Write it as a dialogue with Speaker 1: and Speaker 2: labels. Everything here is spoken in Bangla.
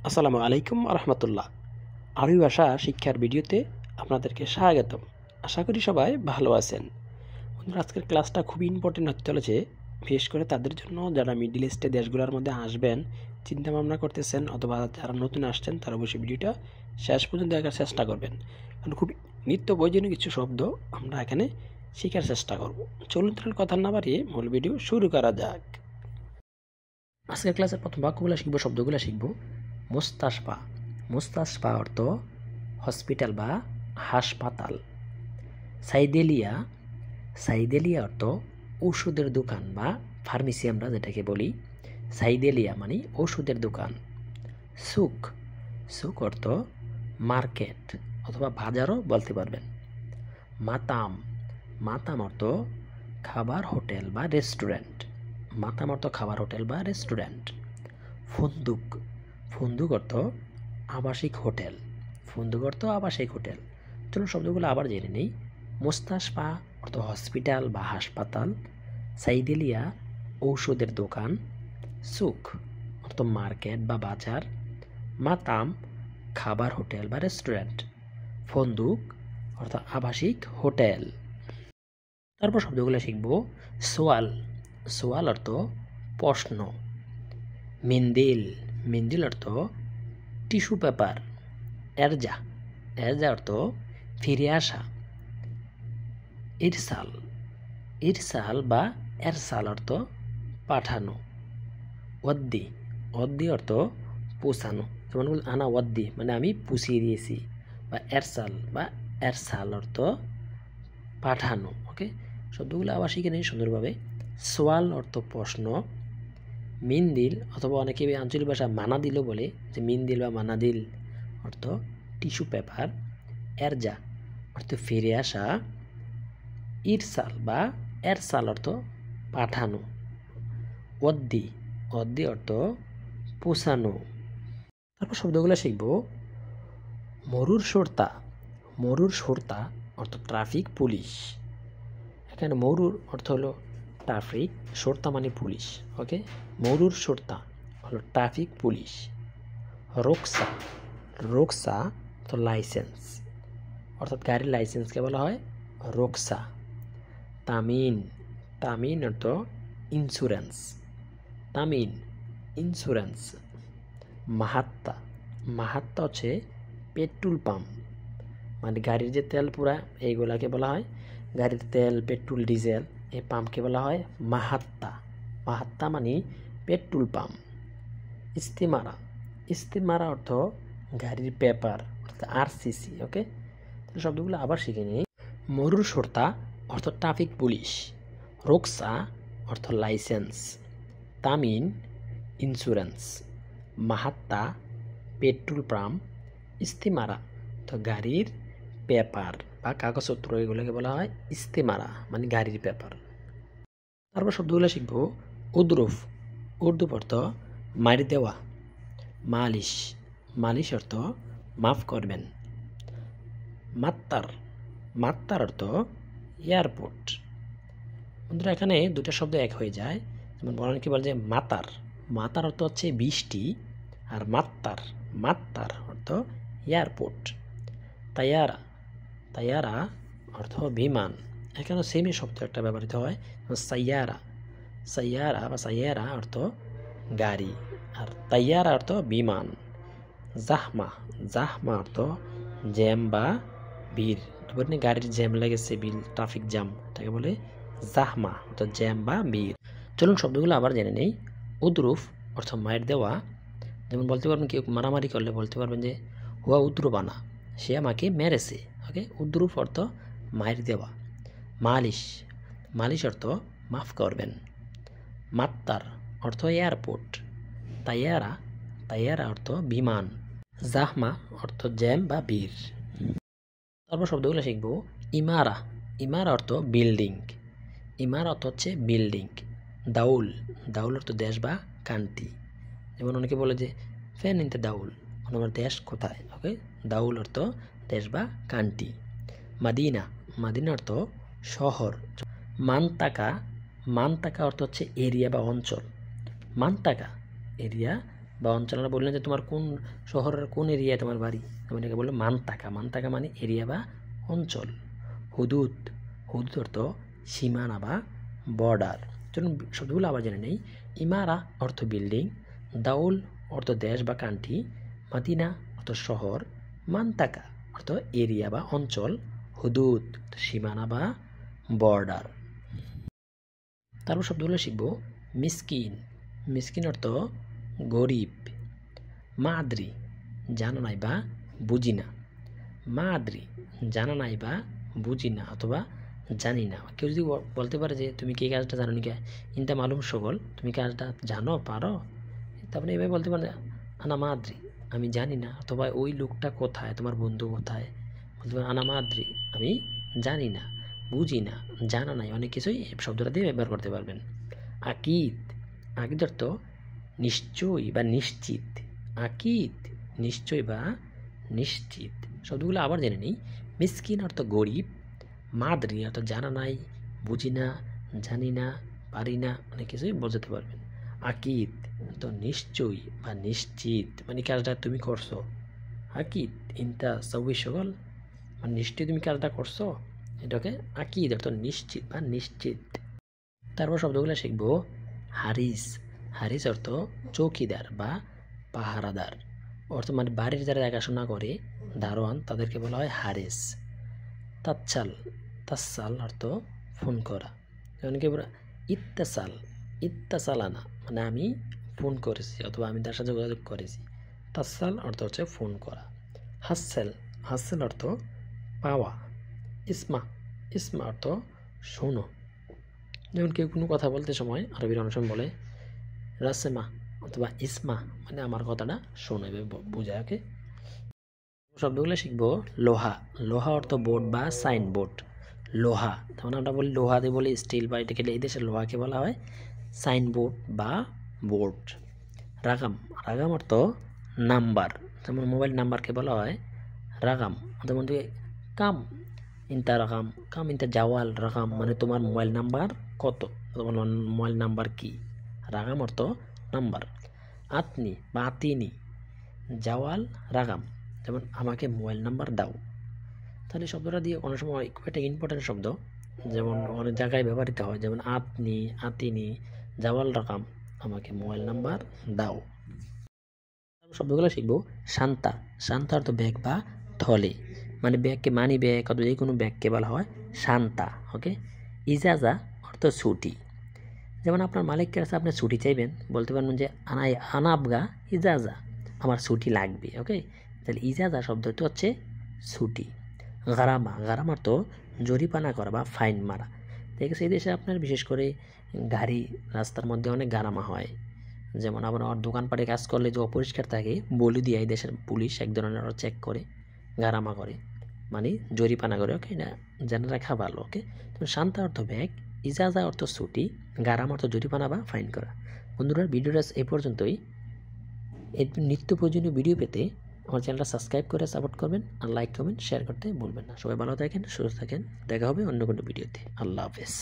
Speaker 1: আসসালামু আলাইকুম রহমতুল্লাহ। আরবি ভাষা শিক্ষার ভিডিওতে আপনাদেরকে স্বাগতম। আশা করি সবাই ভালো আছেন। বন্ধুরা, আজকের ক্লাসটা খুবই ইম্পর্টেন্ট হতে চলেছে, বিশেষ করে তাদের জন্য যারা মিডল ইস্টের দেশগুলোর মধ্যে আসবেন চিন্তা ভাবনা করতেছেন, অথবা যারা নতুন আসছেন তারা অবশ্যই ভিডিওটা শেষ পর্যন্ত দেখার চেষ্টা করবেন, কারণ খুব নিত্য প্রয়োজনীয় কিছু শব্দ আমরা এখানে শেখার চেষ্টা করব। চলুন তাহলে কথা না বাড়িয়ে মূল ভিডিও শুরু করা যাক। আজকের ক্লাসের প্রথম বাক্যগুলো শিখবো, শব্দগুলো শিখবো। মুস্তাশফা। মুস্তাশফা অর্থ হসপিটাল বা হাসপাতাল। সাইদেলিয়া। সাইদেলিয়া অর্থ ওষুধের দোকান বা ফার্মেসি, আমরা যেটাকে বলি সাইদেলিয়া মানে ওষুধের দোকান। সুক। সুক অর্থ মার্কেট অথবা বাজারও বলতে পারবেন। মাতাম। মাতাম অর্থ খাবার হোটেল বা রেস্টুরেন্ট। মাতাম অর্থ খাবার হোটেল বা রেস্টুরেন্ট। ফন্দুক। ফন্দুক অর্থ আবাসিক হোটেল। ফন্দুক অর্থ আবাসিক হোটেল। চলুন শব্দগুলো আবার জেনে নিই। মুস্তাশফা অর্থ হসপিটাল বা হাসপাতাল। সাইদেলিয়া ঔষধের দোকান। সুক অর্থ মার্কেট বা বাজার। মাতাম খাবার হোটেল বা রেস্টুরেন্ট। ফন্দুক অর্থ আবাসিক হোটেল। তারপর শব্দগুলো শিখব। সোয়াল। সোয়াল অর্থ প্রশ্ন। মেন্দিল। মেন্দিল অর্থ টিস্যু পেপার। এরজা। এরজা অর্থ ফিরে আসা। ইরসাল। ইরসাল বা এরসাল অর্থ পাঠানো। ওয়াদ্দি। ওয়াদ্দি অর্থ পৌঁছানো, যেমন আনা ওয়াদ্দি মানে আমি পুষিয়ে দিয়েছি। বা এরসাল অর্থ পাঠানো। ওকে, শব্দগুলো আবার শিখে নিই সুন্দরভাবে। সোয়াল অর্থ প্রশ্ন। মিন্দিল অথবা অনেকে আঞ্চলিক ভাষা মানাদিলও বলে, যে মিন্দিল বা মানাদিল অর্থ টিস্যু পেপার। এরজা অর্থ ফিরে আসা। ইরসাল বা এরসাল অর্থ পাঠানো। ওয়াদ্দি। ওয়াদ্দি অর্থ পৌঁছানো। তারপর শব্দগুলো শিখব। মরুর সর্তা। মরুর সর্তা অর্থ ট্রাফিক পুলিশ। এখানে মরুর অর্থ হলো ট্রাফিক, সর্তা মানে পুলিশ। ওকে, মরুর সর্তা হলো ট্রাফিক পুলিশ। রোকসা। রোকসা তো লাইসেন্স, অর্থাৎ গাড়ির লাইসেন্সকে বলা হয় রোকসা। তামিন। তামিন অর্থ ইন্স্যুরেন্স। তামিন ইন্স্যুরেন্স। মাহাত্তা। মাহাত্তা হচ্ছে পেট্রোল পাম্প, মানে গাড়ির যে তেল পুরা এইগুলাকে বলা হয় গাড়ির তেল, পেট্রোল, ডিজেল, এই পাম্পকে বলা হয় মাহাত্তা। মাহাত্তা মানে পেট্রোল পাম্প। ইস্তিমারা। ইস্তিমারা অর্থ গাড়ির পেপার, অর্থাৎ আরসিসি। ওকে, তাহলে শব্দগুলো আবার শিখে নিই। মরুর সর্তা অর্থ ট্রাফিক পুলিশ। রোকসা অর্থ লাইসেন্স। তামিন ইন্স্যুরেন্স। মাহাত্তা পেট্রোল পাম্প। ইস্তিমারা তো গাড়ির পেপার বা কাগজপত্র, এগুলোকে বলা হয় ইস্তিমারা মানে গাড়ির পেপার। তারপর শব্দগুলো শিখব। উদ্রুফ। উর্দুপ অর্থ মারি দেওয়া। মালিশ। মালিশ অর্থ মাফ করবেন। মাত্তার। মাত্তার অর্থ এয়ারপোর্ট। বন্ধুরা, এখানে দুটো শব্দ এক হয়ে যায়, যেমন অনেকে বলে যে মাতার। মাতার অর্থ হচ্ছে বৃষ্টি, আর মাত্তার, মাত্তার অর্থ এয়ারপোর্ট। তায়ারা। তায়ারা অর্থ বিমান। এখানে সেমই শব্দ একটা ব্যবহৃত হয়, সাইয়ারা। সাইয়ারা বা সাইয়ারা অর্থ গাড়ি, আর তাইয়ারা অর্থ বিমান। জাহমা। জাহমা অর্থ জ্যাম বা ভিড়। ধরুন গাড়ির জ্যাম লেগেছে, ট্রাফিক জ্যাম, এটাকে বলে জাহমা অর্থাৎ জ্যাম বা ভিড়। চলুন শব্দগুলো আবার জেনে নেই। উদ্রুফ অর্থ মায়ের দেওয়া, যেমন বলতে পারবেন কেউ মারামারি করলে বলতে পারবেন যে হুয়া উদ্রুবানা, সে আমাকে মেরেছে। ওকে, উদ্রুফ অর্থ মায়ের দেওয়া। মালিশ। মালিশ অর্থ মাফ করবেন। মাত্তার অর্থ এয়ারপোর্ট। তাইয়ারা। তাইয়ারা অর্থ বিমান। জাহমা অর্থ জ্যাম বা ভিড়। তারপর শব্দগুলো শিখব। ইমারা। ইমারা অর্থ বিল্ডিং। ইমারা অর্থ হচ্ছে বিল্ডিং। দাউল। দাউল অর্থ দেশ বা কান্ট্রি, যেমন অনেকে বলে যে ফেন ইনতে দাউল, আমার দেশ কোথায়। ওকে, দাউল অর্থ দেশ বা কান্ট্রি। মাদিনা। মাদিনা অর্থ শহর। মানতাকা। মানতাকা অর্থ হচ্ছে এরিয়া বা অঞ্চল। মানতাকা এরিয়া বা অঞ্চল বললেন যে তোমার কোন শহরের কোন এরিয়ায় তোমার বাড়ি, আমি এটাকে বললো মান্তাকা। মান্তাকা মানে এরিয়া বা অঞ্চল। হুদুদ, হুদুদ অর্থ সীমানা বা বর্ডার। চলুন শব্দগুলো আবার জেনে নেই। ইমারা অর্থ বিল্ডিং, দাউল অর্থ দেশ বা কান্ট্রি, মাদিনা অর্থ শহর, মান্তাকা অর্থ এরিয়া বা অঞ্চল, হুদুদ সীমানা বা বর্ডার। তারপর শব্দগুলো শিখব। মিসকিন, মিসকিন অর্থ গরিব। মাদ্রি জানা নাই বা বুঝি না, মাদ্রি জানা নাই বা বুঝি না অথবা জানি না। কেউ যদি বলতে পারে যে তুমি কি কাজটা জানো নি, ইনটা মালুম সকল, তুমি কাজটা জানো পারো, তারপরে এভাবে বলতে পারে আনা মাদ্রি আমি জানি না, অথবা ওই লোকটা কোথায়, তোমার বন্ধু কোথায়, বলতে পারে আনা মাদ্রি আমি জানি না, বুঝি না, জানা নাই, অনেক কিছুই এই শব্দটা দিয়ে ব্যবহার করতে পারবেন। আকিদ, আকিদ অর্থ নিশ্চয়ই বা নিশ্চিত। আকিদ নিশ্চয় বা নিশ্চিত। শব্দগুলো আবার জেনে নিই। মিসকিন অর্থ গরিব, মাদ্রি অর্থ জানা নাই, বুঝি না, জানি না, পারি না, অনেক কিছুই বোঝাতে পারবেন। আকিদ তো নিশ্চয়ই বা নিশ্চিত, মানে কাজটা তুমি করছো। আকিদ ইনটা সবই সকল, মানে নিশ্চয়ই তুমি কাজটা করছো, এটাকে আকিদ অর্থ নিশ্চিত বা নিশ্চিত। তারপর শব্দগুলো শিখব। হারিস, হারিস অর্থ চৌকিদার বা পাহারাদার, অর্থ মানে বাড়ির যারা দেখাশোনা করে দারোয়ান তাদেরকে বলা হয় হারিস। তাচ্ছাল, তাচ্ছাল অর্থ ফোন করা, যেমন কি ইত্তাসাল, ইত্তাসালানা মানে আমি ফোন করেছি অথবা আমি তার সাথে যোগাযোগ করেছি। তাচ্ছাল অর্থ হচ্ছে ফোন করা। হাসেল, হাসেল অর্থ পাওয়া। ইসমা, ইসমা অর্থ শোনো, যেমন কেউ কোনো কথা বলতে সময় আরবির অনেক সময় বলে রাসেমা অথবা ইসমা মানে আমার কথাটা শোনো, এভাবে বোঝায়। ওকে, শব্দগুলো শিখব। লোহা, লোহা অর্থ বোর্ড বা সাইনবোর্ড। লোহা তখন আমরা বলি, লোহাতে বলি স্টিল, বা এটাকে এই দেশের লোহাকে বলা হয় সাইনবোর্ড বা বোর্ড। রাগাম, রাগাম অর্থ নাম্বার, যেমন মোবাইল নাম্বারকে বলা হয় রাগাম। যেমন কাম ইন্তা রাগাম, কাম ইন্তা জাওয়াল রাগাম মানে তোমার মোবাইল নাম্বার কত, তোমার মোবাইল নাম্বার কি। রাগাম অর্থ নাম্বার। আতনি বা আতিনি জাওয়াল রাগাম, যেমন আমাকে মোবাইল নাম্বার দাও। তাহলে শব্দটা দিয়ে অনেক সময় খুব একটা ইম্পর্টেন্ট শব্দ, যেমন অনেক জায়গায় ব্যবহৃত হয়, যেমন আপনি, আতিনি, জাওয়াল রাকাম আমাকে মোবাইল নাম্বার দাও। শব্দগুলো শিখবো। শান্তা, শান্তা অর্থ ব্যাগ বা থলে, মানে ব্যাগকে মানি ব্যাগ অথবা যে কোনো ব্যাগকে বলা হয় শান্তা। ওকে, ইজাজা অর্থ ছুটি, যেমন আপনার মালিকের কাছে আপনি ছুটি চাইবেন, বলতে পারবেন যে আনাবগা ইজাজা আমার ছুটি লাগবে। ওকে, তাহলে ইজাজা শব্দটি হচ্ছে ছুটি। গারামা, গারামা তো জরিমানা করা বা ফাইন মারা। ঠিক আছে, এই দেশে আপনার বিশেষ করে গাড়ি রাস্তার মধ্যে অনেক গারামা হয়, যেমন আপনার দোকানপাটে কাজ করলে যে অপরিষ্কার থাকে বলে দিয়ে এই দেশের পুলিশ এক ধরনের চেক করে, গারামা করে, মানে জরিমানা করে। ওকে, এটা জেনে রাখা ভালো। ওকে, তো শান্তা অর্থ ব্যাগ, ইজাজা অর্থ ছুটি, গারামা অর্থ জরিমানা বা ফাইন করা। বন্ধুরা, ভিডিওটা এই পর্যন্তই। এই নিত্য প্রয়োজনীয় ভিডিও পেতে আমার চ্যানেলটা সাবস্ক্রাইব করে সাপোর্ট করবেন, আর লাইক কমেন্ট শেয়ার করতে ভুলবেন না। সবাই ভালো থাকেন, সুস্থ থাকেন, দেখা হবে অন্য কোনো ভিডিওতে। আল্লাহ হাফেজ।